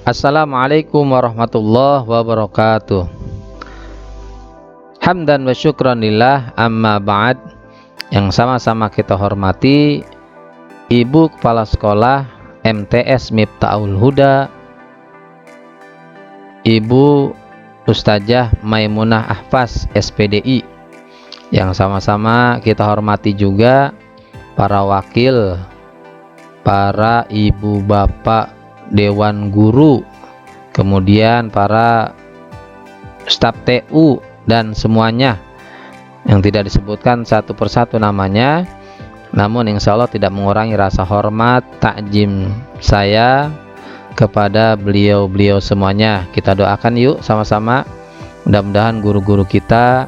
Assalamualaikum warahmatullahi wabarakatuh. Hamdan wa syukran lillah, amma ba'd. Yang sama-sama kita hormati Ibu Kepala Sekolah MTS Miftahul Huda, Ibu Ustazah Maimunah Ahfaz SPDI. Yang sama-sama kita hormati juga para wakil, para ibu bapak Dewan Guru, kemudian para staf TU dan semuanya yang tidak disebutkan satu persatu namanya, namun insya Allah tidak mengurangi rasa hormat takjim saya kepada beliau-beliau semuanya. Kita doakan yuk sama-sama, mudah-mudahan guru-guru kita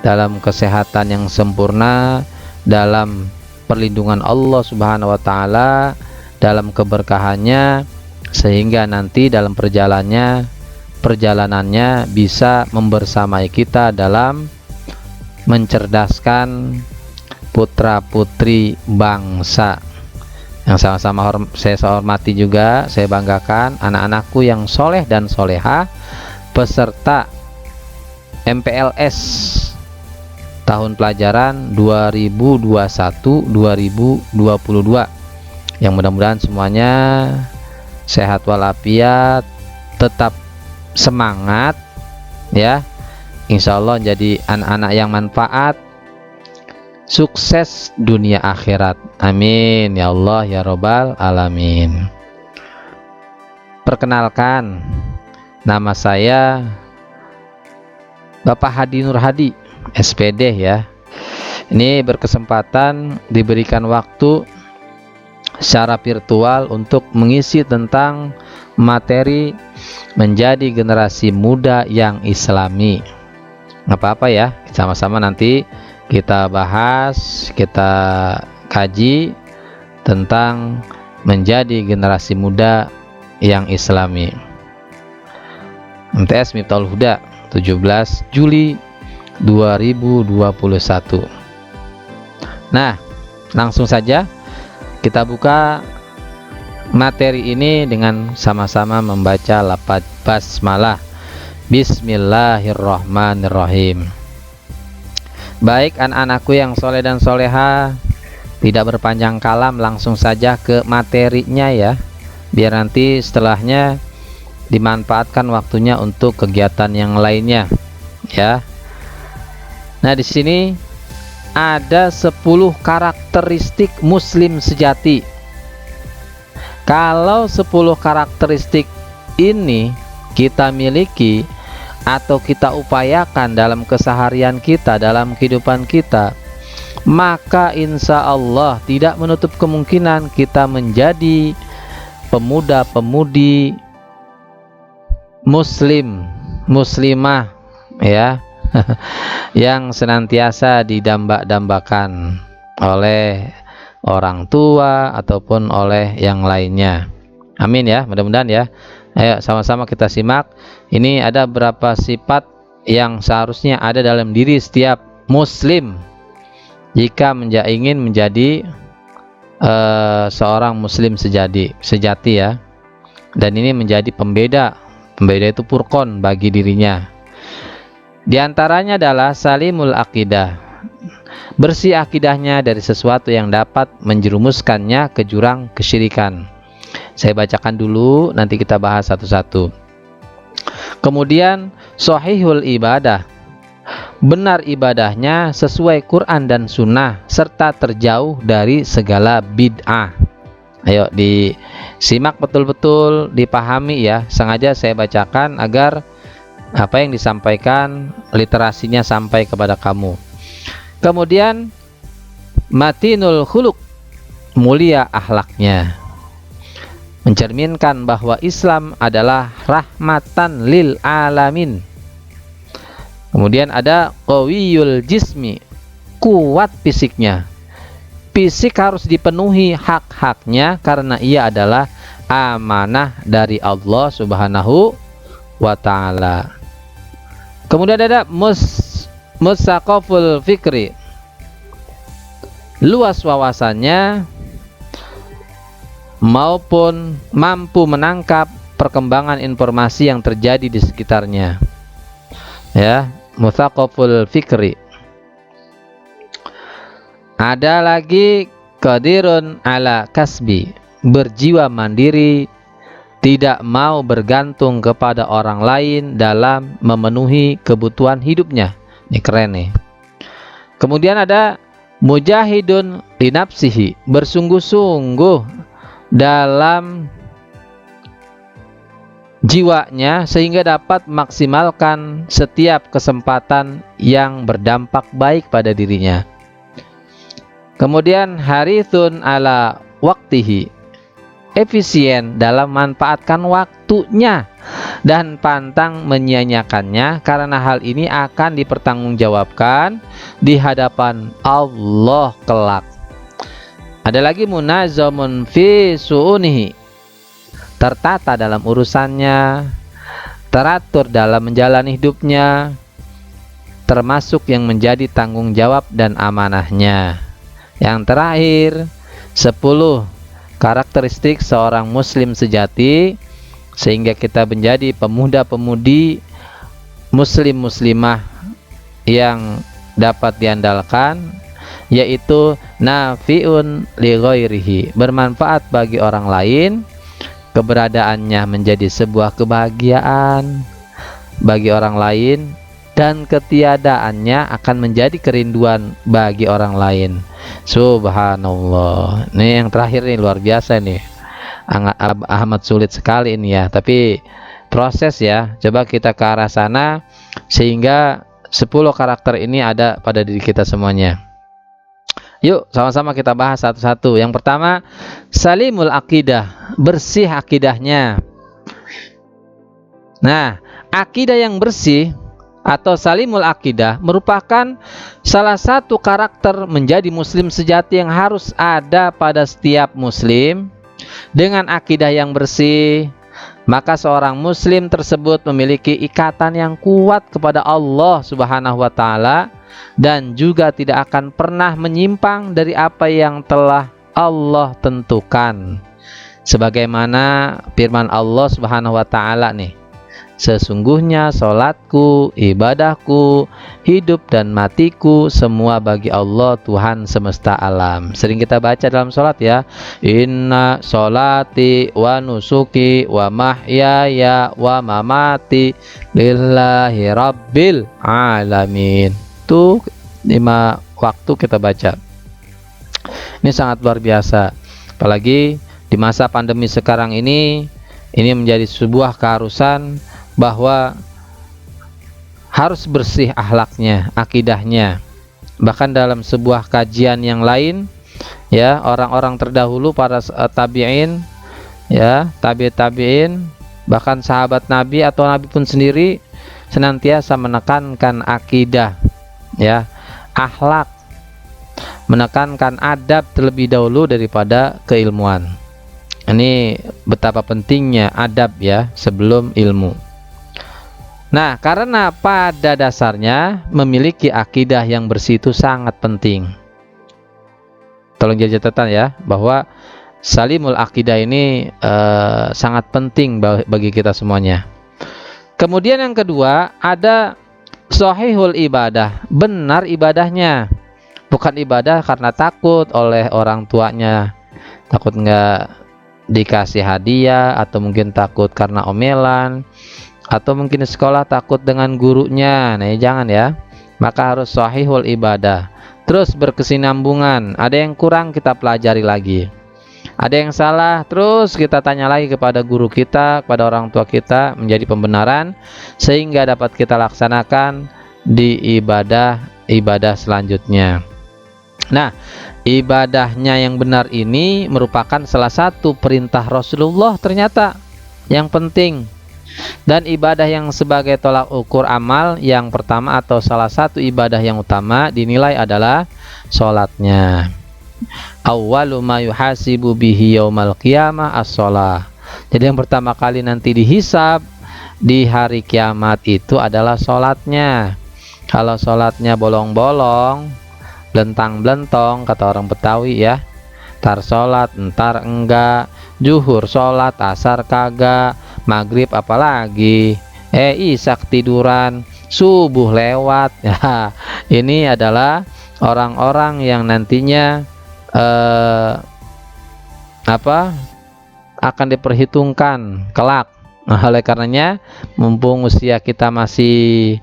dalam kesehatan yang sempurna, dalam perlindungan Allah Subhanahu wa Ta'ala, dalam keberkahannya, sehingga nanti dalam perjalanannya bisa membersamai kita dalam mencerdaskan putra-putri bangsa. Yang sama-sama saya hormati juga, saya banggakan anak-anakku yang soleh dan soleha, peserta MPLS tahun pelajaran 2021-2022, yang mudah-mudahan semuanya sehat walafiat, tetap semangat ya, insya Allah jadi anak-anak yang manfaat, sukses dunia akhirat, amin ya Allah ya Robbal alamin. Perkenalkan, nama saya Bapak Hadi Nur Hadi SPD ya. Ini berkesempatan diberikan waktu secara virtual untuk mengisi tentang materi menjadi generasi muda yang islami. Nggak apa-apa ya, sama-sama nanti kita bahas, kita kaji tentang menjadi generasi muda yang islami. MTS Miftahul Huda 17 Juli 2021. Nah, langsung saja kita buka materi ini dengan sama-sama membaca lafaz basmalah. Bismillahirrahmanirrahim. Baik anak-anakku yang soleh dan soleha, tidak berpanjang kalam, langsung saja ke materinya ya, biar nanti setelahnya dimanfaatkan waktunya untuk kegiatan yang lainnya ya. Nah, di sini ada 10 karakteristik muslim sejati. Kalau 10 karakteristik ini kita miliki atau kita upayakan dalam keseharian kita, dalam kehidupan kita, maka insya Allah tidak menutup kemungkinan kita menjadi pemuda-pemudi muslim, muslimah ya, yang senantiasa didamba-dambakan oleh orang tua ataupun oleh yang lainnya. Amin ya, mudah-mudahan ya. Ayo sama-sama kita simak. Ini ada beberapa sifat yang seharusnya ada dalam diri setiap muslim jika ingin menjadi seorang muslim sejati ya. Dan ini menjadi pembeda itu furqon bagi dirinya. Di antaranya adalah salimul akidah, bersih akidahnya dari sesuatu yang dapat menjerumuskannya ke jurang kesyirikan. Saya bacakan dulu, nanti kita bahas satu-satu. Kemudian sahihul ibadah, benar ibadahnya sesuai Quran dan Sunnah serta terjauh dari segala bid'ah. Ayo disimak betul-betul, dipahami ya. Sengaja saya bacakan agar apa yang disampaikan literasinya sampai kepada kamu. Kemudian matinul khuluq, mulia akhlaknya, mencerminkan bahwa Islam adalah rahmatan lil alamin. Kemudian ada qawiyul jismi, kuat fisiknya. Fisik harus dipenuhi hak-haknya karena ia adalah amanah dari Allah Subhanahu wa Ta'ala. Kemudian ada musaqaful fikri, luas wawasannya maupun mampu menangkap perkembangan informasi yang terjadi di sekitarnya. Ya, mutsaqaful fikri. Ada lagi qadirun ala kasbi, berjiwa mandiri, tidak mau bergantung kepada orang lain dalam memenuhi kebutuhan hidupnya. Ini keren nih. Kemudian ada mujahidun linapsihi, bersungguh-sungguh dalam jiwanya sehingga dapat maksimalkan setiap kesempatan yang berdampak baik pada dirinya. Kemudian harithun ala waktihi, efisien dalam memanfaatkan waktunya dan pantang menyia-nyiakannya, karena hal ini akan dipertanggungjawabkan di hadapan Allah kelak. Ada lagi munazamun fi su'unihi, tertata dalam urusannya, teratur dalam menjalani hidupnya, termasuk yang menjadi tanggung jawab dan amanahnya. Yang terakhir, 10 karakteristik seorang muslim sejati sehingga kita menjadi pemuda-pemudi muslim-muslimah yang dapat diandalkan, yaitu nafi'un li ghairihi, bermanfaat bagi orang lain, keberadaannya menjadi sebuah kebahagiaan bagi orang lain, dan ketiadaannya akan menjadi kerinduan bagi orang lain. Subhanallah. Ini yang terakhir nih luar biasa nih. Amat sulit sekali ini ya, tapi proses ya. Coba kita ke arah sana sehingga 10 karakter ini ada pada diri kita semuanya. Yuk sama-sama kita bahas satu-satu. Yang pertama, salimul akidah, bersih akidahnya. Nah, akidah yang bersih atau salimul akidah merupakan salah satu karakter menjadi muslim sejati yang harus ada pada setiap muslim. Dengan akidah yang bersih, maka seorang muslim tersebut memiliki ikatan yang kuat kepada Allah Subhanahu wa taala dan juga tidak akan pernah menyimpang dari apa yang telah Allah tentukan. Sebagaimana firman Allah Subhanahu wa taala nih, sesungguhnya solatku, ibadahku, hidup dan matiku semua bagi Allah Tuhan semesta alam. Sering kita baca dalam solat ya, inna solati wa nusuki wa mahyaya wa mamati lillahi rabbil alamin. Itu 5 waktu kita baca. Ini sangat luar biasa, apalagi di masa pandemi sekarang ini menjadi sebuah keharusan bahwa harus bersih akhlaknya, akidahnya. Bahkan dalam sebuah kajian yang lain ya, orang-orang terdahulu para tabi'in ya, tabi'in, bahkan sahabat Nabi atau Nabi pun sendiri senantiasa menekankan akidah ya, akhlak, menekankan adab terlebih dahulu daripada keilmuan. Ini betapa pentingnya adab ya sebelum ilmu. Nah, karena pada dasarnya memiliki akidah yang bersih itu sangat penting. Tolong jadi catatan ya, bahwa salimul akidah ini sangat penting bagi kita semuanya. Kemudian yang kedua, ada sahihul ibadah, benar ibadahnya. Bukan ibadah karena takut oleh orang tuanya, takut nggak dikasih hadiah, atau mungkin takut karena omelan, atau mungkin di sekolah takut dengan gurunya. Nah, jangan ya. Maka harus sahihul ibadah, terus berkesinambungan. Ada yang kurang kita pelajari lagi, ada yang salah terus kita tanya lagi kepada guru kita, kepada orang tua kita, menjadi pembenaran sehingga dapat kita laksanakan di ibadah selanjutnya. Nah, ibadahnya yang benar ini merupakan salah satu perintah Rasulullah ternyata yang penting. Dan ibadah yang sebagai tolak ukur amal yang pertama atau salah satu ibadah yang utama dinilai adalah sholatnya. Awwalu ma yuhasibu bihi yaumal qiyamah as-shalah. Jadi yang pertama kali nanti dihisab di hari kiamat itu adalah sholatnya. Kalau sholatnya bolong-bolong, belentang-belentong kata orang Betawi ya, ntar sholat, ntar enggak, zuhur sholat, asar kagak, maghrib apalagi, isya ketiduran, subuh lewat. Ya, ini adalah orang-orang yang nantinya akan diperhitungkan kelak. Nah, oleh karenanya mumpung usia kita masih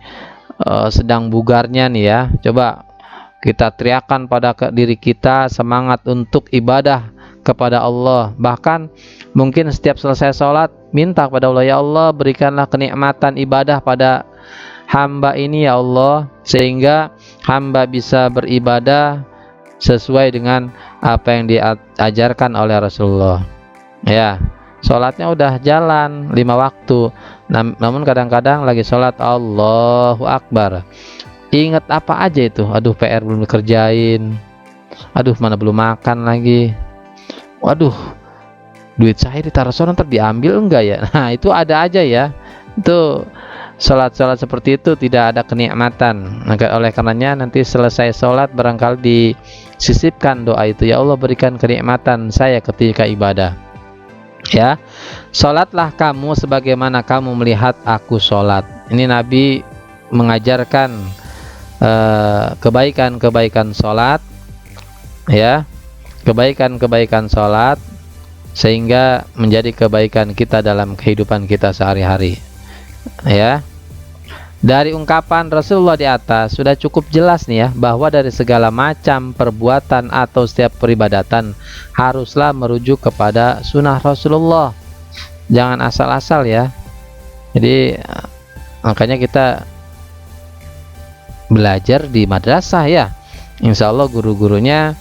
sedang bugarnya nih ya, coba kita teriakkan pada diri kita semangat untuk ibadah kepada Allah. Bahkan mungkin setiap selesai sholat minta kepada Allah, ya Allah berikanlah kenikmatan ibadah pada hamba ini ya Allah, sehingga hamba bisa beribadah sesuai dengan apa yang diajarkan oleh Rasulullah. Ya, sholatnya udah jalan 5 waktu, namun kadang-kadang lagi sholat Allahu Akbar, ingat apa aja itu, aduh PR belum dikerjain, aduh mana belum makan lagi, waduh duit saya ditaruh sana ntar diambil enggak ya. Nah itu ada aja ya, itu sholat-sholat seperti itu tidak ada kenikmatan. Oleh karenanya nanti selesai sholat barangkali disisipkan doa itu, ya Allah berikan kenikmatan saya ketika ibadah. Ya, sholatlah kamu sebagaimana kamu melihat aku sholat. Ini Nabi mengajarkan kebaikan-kebaikan sholat, ya, kebaikan-kebaikan sholat, sehingga menjadi kebaikan kita dalam kehidupan kita sehari-hari. Ya, dari ungkapan Rasulullah di atas sudah cukup jelas nih ya, bahwa dari segala macam perbuatan atau setiap peribadatan haruslah merujuk kepada sunnah Rasulullah, jangan asal-asal ya. Jadi makanya kita belajar di madrasah ya, insya Allah guru-gurunya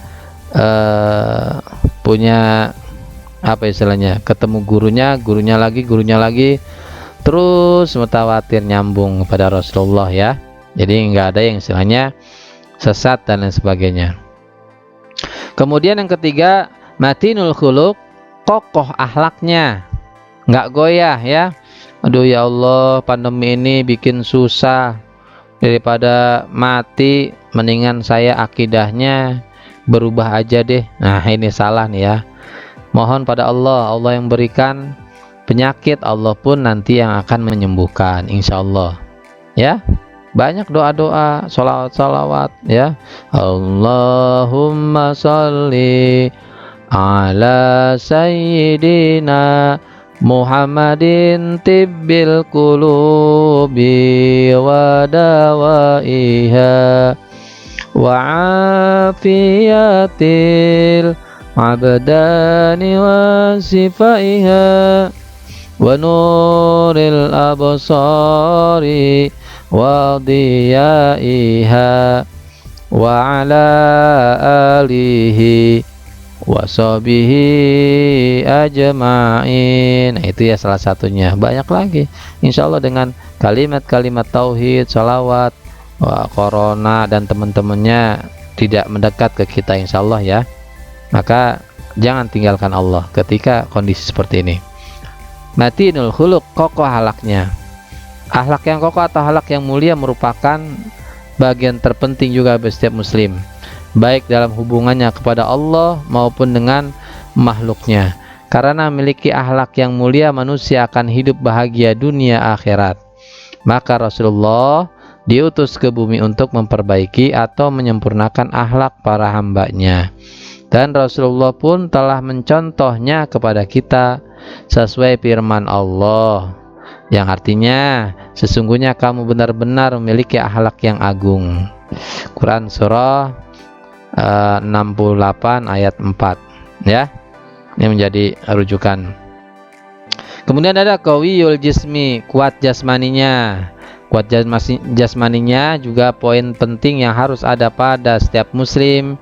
punya apa istilahnya, ketemu gurunya lagi terus mutawatir nyambung kepada Rasulullah ya. Jadi nggak ada yang istilahnya sesat dan lain sebagainya. Kemudian yang ketiga, matinul khuluq, kokoh akhlaknya, nggak goyah ya. Aduh ya Allah pandemi ini bikin susah, daripada mati mendingan saya akidahnya berubah aja deh. Nah ini salah nih ya. Mohon pada Allah, Allah yang berikan penyakit, Allah pun nanti yang akan menyembuhkan insya Allah ya. Banyak doa-doa, salawat-salawat ya. Allahumma sholli ala sayyidina Muhammadin tibbil qulubi wa dawaiha wa afiyatil abdani wa sifaiha wa nuril absari wa diyaiha wa ala alihi wa sahbihi ajma'in. Nah, itu ya salah satunya, banyak lagi insya Allah dengan kalimat-kalimat tauhid, salawat, corona dan teman-temannya tidak mendekat ke kita insya Allah ya. Maka jangan tinggalkan Allah ketika kondisi seperti ini. Matinul khuluq, kokoh akhlaknya. Akhlak yang kokoh atau akhlak yang mulia merupakan bagian terpenting juga bagi setiap muslim, baik dalam hubungannya kepada Allah maupun dengan makhluknya. Karena memiliki akhlak yang mulia, manusia akan hidup bahagia dunia akhirat. Maka Rasulullah diutus ke bumi untuk memperbaiki atau menyempurnakan akhlak para hambanya. Dan Rasulullah pun telah mencontohnya kepada kita sesuai firman Allah, yang artinya sesungguhnya kamu benar-benar memiliki akhlak yang agung. Quran surah 68 ayat 4 ya. Ini menjadi rujukan. Kemudian ada qawiyul jismi, kuat jasmaninya. Kuat jasmaninya juga poin penting yang harus ada pada setiap muslim,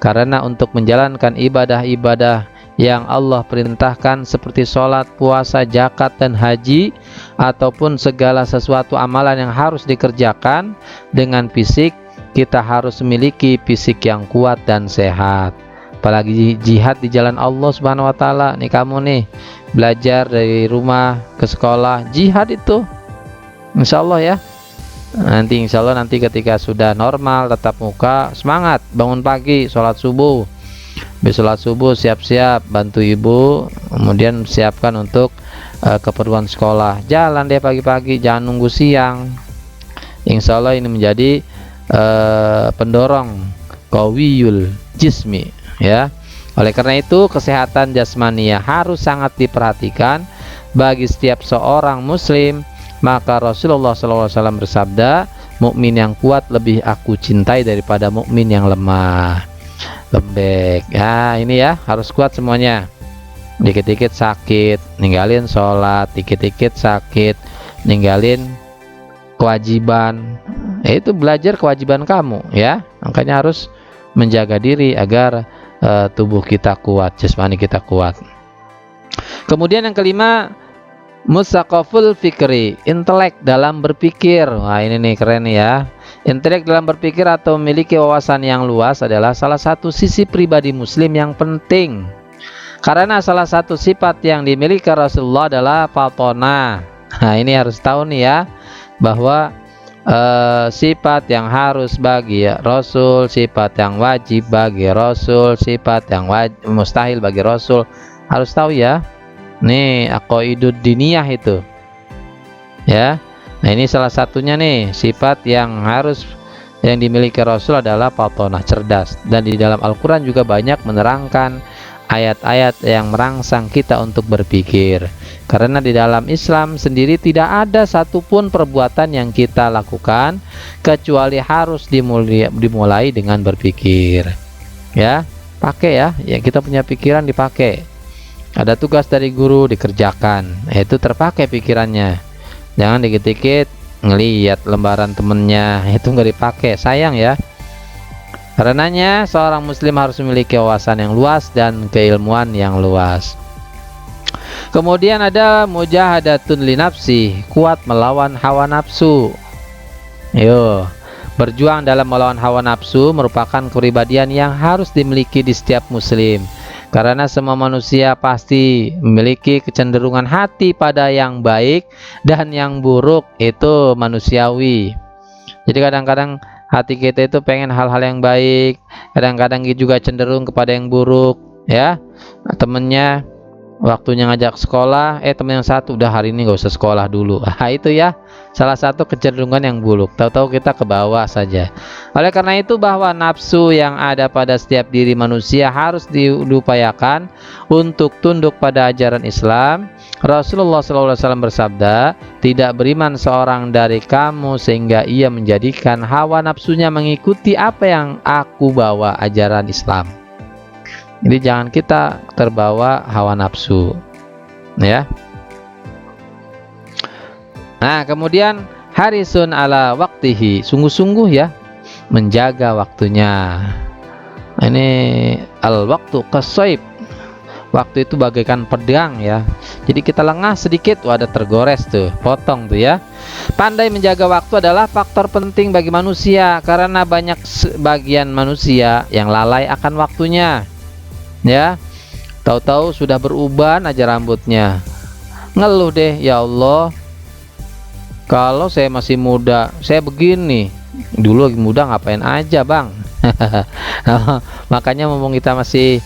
karena untuk menjalankan ibadah-ibadah yang Allah perintahkan seperti sholat, puasa, zakat, dan haji, ataupun segala sesuatu amalan yang harus dikerjakan dengan fisik, kita harus memiliki fisik yang kuat dan sehat. Apalagi jihad di jalan Allah Subhanahu wa Ta'ala. Nih kamu nih belajar dari rumah ke sekolah, jihad itu insya Allah ya. Nanti insya Allah nanti ketika sudah normal tatap muka, semangat bangun pagi, sholat subuh. Habis sholat subuh siap-siap bantu ibu, kemudian siapkan untuk keperluan sekolah, jalan deh pagi-pagi, jangan nunggu siang. Insya Allah ini menjadi pendorong qawiyul jismi, ya. Oleh karena itu kesehatan jasmania harus sangat diperhatikan bagi setiap seorang muslim. Maka Rasulullah SAW bersabda, mukmin yang kuat lebih aku cintai daripada mukmin yang lemah, lembek. Ya, ini ya, harus kuat semuanya. Dikit-dikit sakit, ninggalin sholat, dikit-dikit sakit, ninggalin kewajiban. Itu belajar kewajiban kamu, ya. Makanya harus menjaga diri agar tubuh kita kuat, jasmani kita kuat. Kemudian yang kelima, musaqaful fikri, intelek dalam berpikir. Wah, ini nih keren nih ya. Intelek dalam berpikir atau memiliki wawasan yang luas adalah salah satu sisi pribadi muslim yang penting. Karena salah satu sifat yang dimiliki Rasulullah adalah fatona. Nah, ini harus tahu nih ya, bahwa sifat yang harus bagi Rasul, sifat yang wajib bagi Rasul, sifat yang mustahil bagi Rasul, harus tahu ya. Nih aqaidud diniyah itu, ya. Nah, ini salah satunya nih, sifat yang harus yang dimiliki Rasul adalah fatonah, cerdas. Dan di dalam Al-Quran juga banyak menerangkan ayat-ayat yang merangsang kita untuk berpikir. Karena di dalam Islam sendiri tidak ada satupun perbuatan yang kita lakukan kecuali harus dimulai dengan berpikir. Ya, pakai ya, kita punya pikiran dipakai. Ada tugas dari guru dikerjakan, itu terpakai pikirannya. Jangan dikit-dikit ngelihat lembaran temennya, itu nggak dipakai, sayang ya. Karenanya seorang muslim harus memiliki wawasan yang luas dan keilmuan yang luas. Kemudian ada mujahadatun li nafsi, kuat melawan hawa nafsu. Yo, berjuang dalam melawan hawa nafsu merupakan kepribadian yang harus dimiliki di setiap muslim. Karena semua manusia pasti memiliki kecenderungan hati pada yang baik dan yang buruk, itu manusiawi. Jadi kadang-kadang hati kita itu pengen hal-hal yang baik, kadang-kadang juga cenderung kepada yang buruk, ya. Temennya waktunya ngajak sekolah, temen yang satu udah hari ini gak usah sekolah dulu. Itu ya salah satu kecenderungan yang buruk. Tahu-tahu kita ke bawah saja. Oleh karena itu bahwa nafsu yang ada pada setiap diri manusia harus diupayakan untuk tunduk pada ajaran Islam. Rasulullah SAW bersabda, tidak beriman seorang dari kamu sehingga ia menjadikan hawa nafsunya mengikuti apa yang aku bawa, ajaran Islam. Jadi jangan kita terbawa hawa nafsu, ya. Nah, kemudian harisun ala waktihi, sungguh-sungguh ya menjaga waktunya. Ini al waktu kasoib, waktu itu bagaikan pedang ya. Jadi kita lengah sedikit, ada tergores tuh, potong tuh ya. Pandai menjaga waktu adalah faktor penting bagi manusia, karena banyak sebagian manusia yang lalai akan waktunya. Ya, tahu-tahu sudah beruban aja rambutnya, ngeluh deh, ya Allah, kalau saya masih muda, saya begini, dulu lagi muda ngapain aja bang. Makanya ngomong kita masih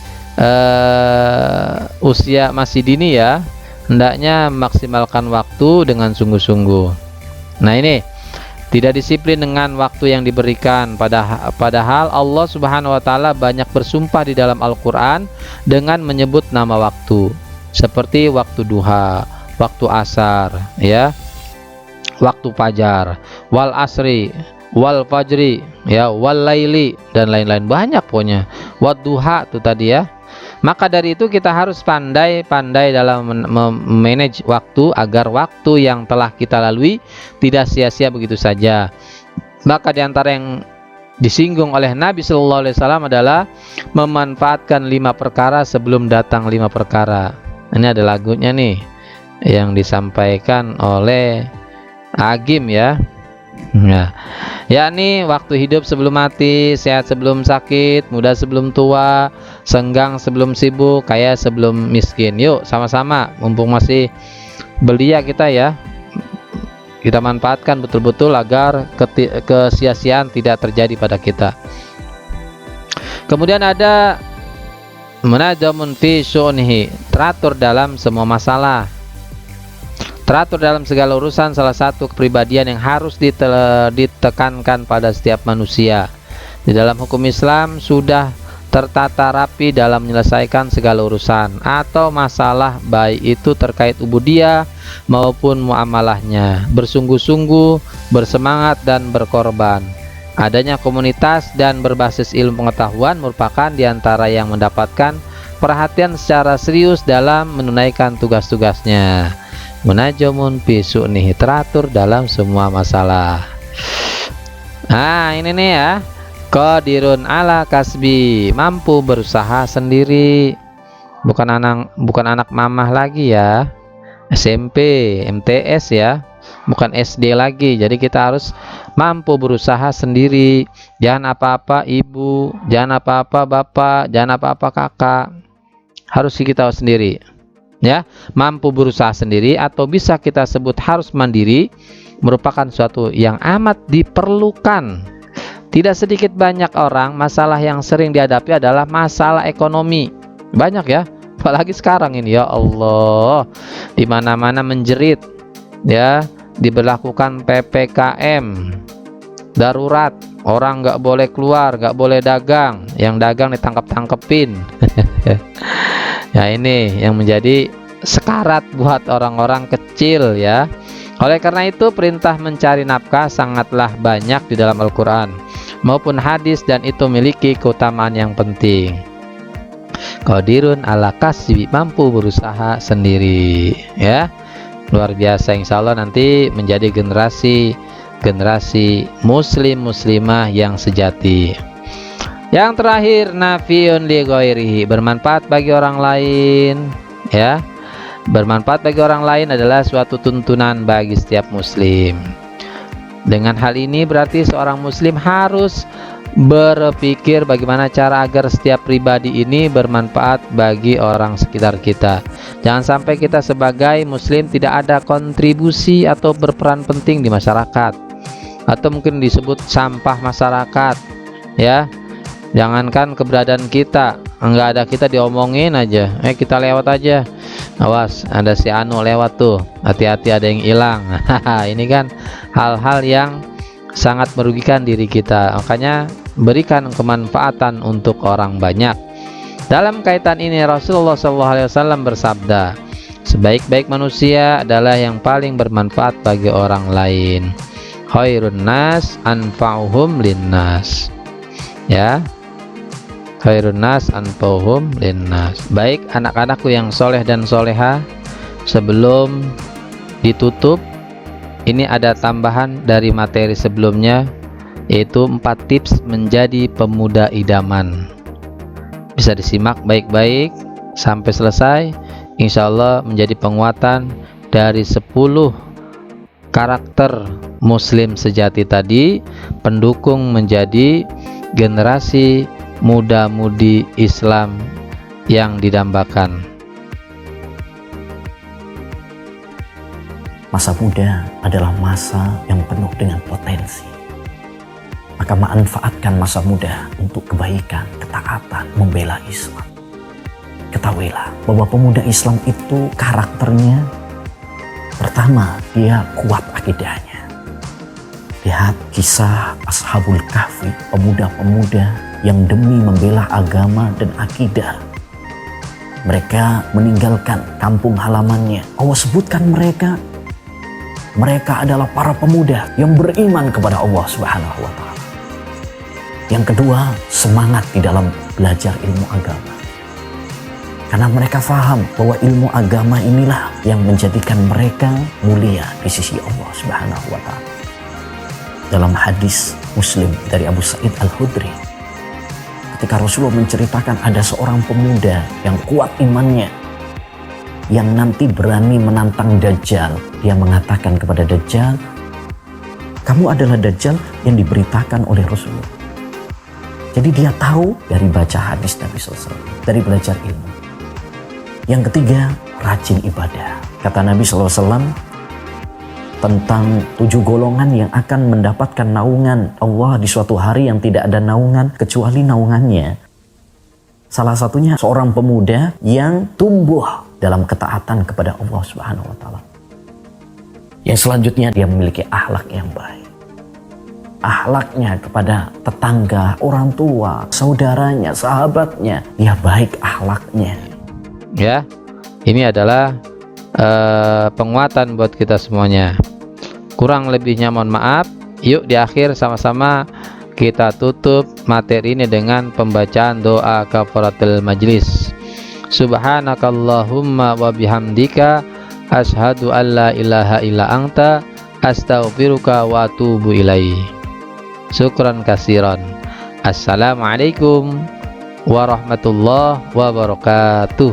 usia masih dini ya, hendaknya maksimalkan waktu dengan sungguh-sungguh. Nah, ini tidak disiplin dengan waktu yang diberikan, padahal Allah Subhanahu wa Ta'ala banyak bersumpah di dalam Al-Quran dengan menyebut nama waktu, seperti waktu duha, waktu asar, ya, waktu fajar, wal asri, wal fajri, ya, wal laili, dan lain-lain, banyak pokoknya. Wad duha itu tadi ya. Maka dari itu kita harus pandai-pandai dalam memanage waktu agar waktu yang telah kita lalui tidak sia-sia begitu saja. Maka diantara yang disinggung oleh Nabi Shallallahu Alaihi Wasallam adalah memanfaatkan 5 perkara sebelum datang 5 perkara. Ini ada lagunya nih yang disampaikan oleh Agim ya. Nah, yakni waktu hidup sebelum mati, sehat sebelum sakit, muda sebelum tua, senggang sebelum sibuk, kaya sebelum miskin. Yuk sama-sama, mumpung masih belia kita ya, kita manfaatkan betul-betul agar kesia-siaan tidak terjadi pada kita. Kemudian ada munajamun fi syu'nihi, teratur dalam semua masalah. Teratur dalam segala urusan salah satu kepribadian yang harus ditekankan pada setiap manusia. Di dalam hukum Islam sudah tertata rapi dalam menyelesaikan segala urusan atau masalah, baik itu terkait ubudiyah maupun muamalahnya. Bersungguh-sungguh, bersemangat dan berkorban. Adanya komunitas dan berbasis ilmu pengetahuan merupakan diantara yang mendapatkan perhatian secara serius dalam menunaikan tugas-tugasnya. Munajamun fi su'nihi, teratur dalam semua masalah. Nah, ini nih ya. Qadirun ala kasbi, mampu berusaha sendiri. Bukan anak mamah lagi ya. SMP, MTS ya. Bukan SD lagi. Jadi kita harus mampu berusaha sendiri. Jangan apa-apa ibu, jangan apa-apa bapak, jangan apa-apa kakak. Harus kita sendiri. Ya, mampu berusaha sendiri atau bisa kita sebut harus mandiri merupakan suatu yang amat diperlukan. Tidak sedikit banyak orang masalah yang sering dihadapi adalah masalah ekonomi. Banyak ya, apalagi sekarang ini ya Allah, di mana-mana menjerit ya, diberlakukan PPKM darurat, orang nggak boleh keluar, nggak boleh dagang, yang dagang ditangkap-tangkepin. Ya, ini yang menjadi sekarat buat orang-orang kecil ya. Oleh karena itu perintah mencari nafkah sangatlah banyak di dalam Al-Quran maupun hadis, dan itu memiliki keutamaan yang penting. Qadirun ala kasbi, mampu berusaha sendiri ya. Luar biasa, insya Allah nanti menjadi generasi muslim muslimah yang sejati. Yang terakhir, nafiun li ghairihi, bermanfaat bagi orang lain ya. Bermanfaat bagi orang lain adalah suatu tuntunan bagi setiap muslim. Dengan hal ini berarti seorang muslim harus berpikir bagaimana cara agar setiap pribadi ini bermanfaat bagi orang sekitar kita. Jangan sampai kita sebagai muslim tidak ada kontribusi atau berperan penting di masyarakat, atau mungkin disebut sampah masyarakat ya. Jangankan keberadaan kita, enggak ada kita diomongin aja, kita lewat aja, awas ada si Anu lewat tuh, hati-hati ada yang hilang. Ini kan hal-hal yang sangat merugikan diri kita. Makanya berikan kemanfaatan untuk orang banyak. Dalam kaitan ini Rasulullah SAW bersabda, sebaik-baik manusia adalah yang paling bermanfaat bagi orang lain. Khairun nas anfa'uhum linnas ya. Khairun nas anfa'uhum linnas. Baik anak-anakku yang soleh dan soleha, sebelum ditutup ini ada tambahan dari materi sebelumnya, yaitu 4 tips menjadi pemuda idaman. Bisa disimak baik-baik sampai selesai, insya Allah menjadi penguatan dari 10 karakter muslim sejati tadi, pendukung menjadi generasi muda-mudi Islam yang didambakan. Masa muda adalah masa yang penuh dengan potensi. Maka manfaatkan masa muda untuk kebaikan, ketaatan, membela Islam. Ketahuilah bahwa pemuda Islam itu karakternya, pertama, dia kuat akidahnya. Lihat kisah Ashabul Kahfi, pemuda-pemuda yang demi membela agama dan akidah, mereka meninggalkan kampung halamannya. Allah sebutkan mereka adalah para pemuda yang beriman kepada Allah Subhanahu wa Ta'ala. Yang kedua, semangat di dalam belajar ilmu agama, karena mereka faham bahwa ilmu agama inilah yang menjadikan mereka mulia di sisi Allah Subhanahu wa Ta'ala. Dalam hadis Muslim dari Abu Sa'id Al-Khudri, ketika Rasulullah menceritakan ada seorang pemuda yang kuat imannya, yang nanti berani menantang Dajjal, dia mengatakan kepada Dajjal, kamu adalah Dajjal yang diberitakan oleh Rasulullah. Jadi dia tahu dari baca hadis Nabi SAW, dari belajar ilmu. Yang ketiga, rajin ibadah. Kata Nabi SAW tentang 7 golongan yang akan mendapatkan naungan Allah di suatu hari yang tidak ada naungan kecuali naungannya. Salah satunya seorang pemuda yang tumbuh dalam ketaatan kepada Allah Subhanahu wa Ta'ala. Yang selanjutnya, dia memiliki akhlak yang baik. Akhlaknya kepada tetangga, orang tua, saudaranya, sahabatnya, dia baik akhlaknya. Ya, ini adalah penguatan buat kita semuanya. Kurang lebihnya mohon maaf. Yuk di akhir sama-sama kita tutup materi ini dengan pembacaan doa kafaratul majlis. Subhanakallahumma wa bihamdika asyhadu an la ilaha illa anta astaghfiruka wa atubu ilaik. Syukran kasiran. Assalamualaikum warahmatullahi wabarakatuh.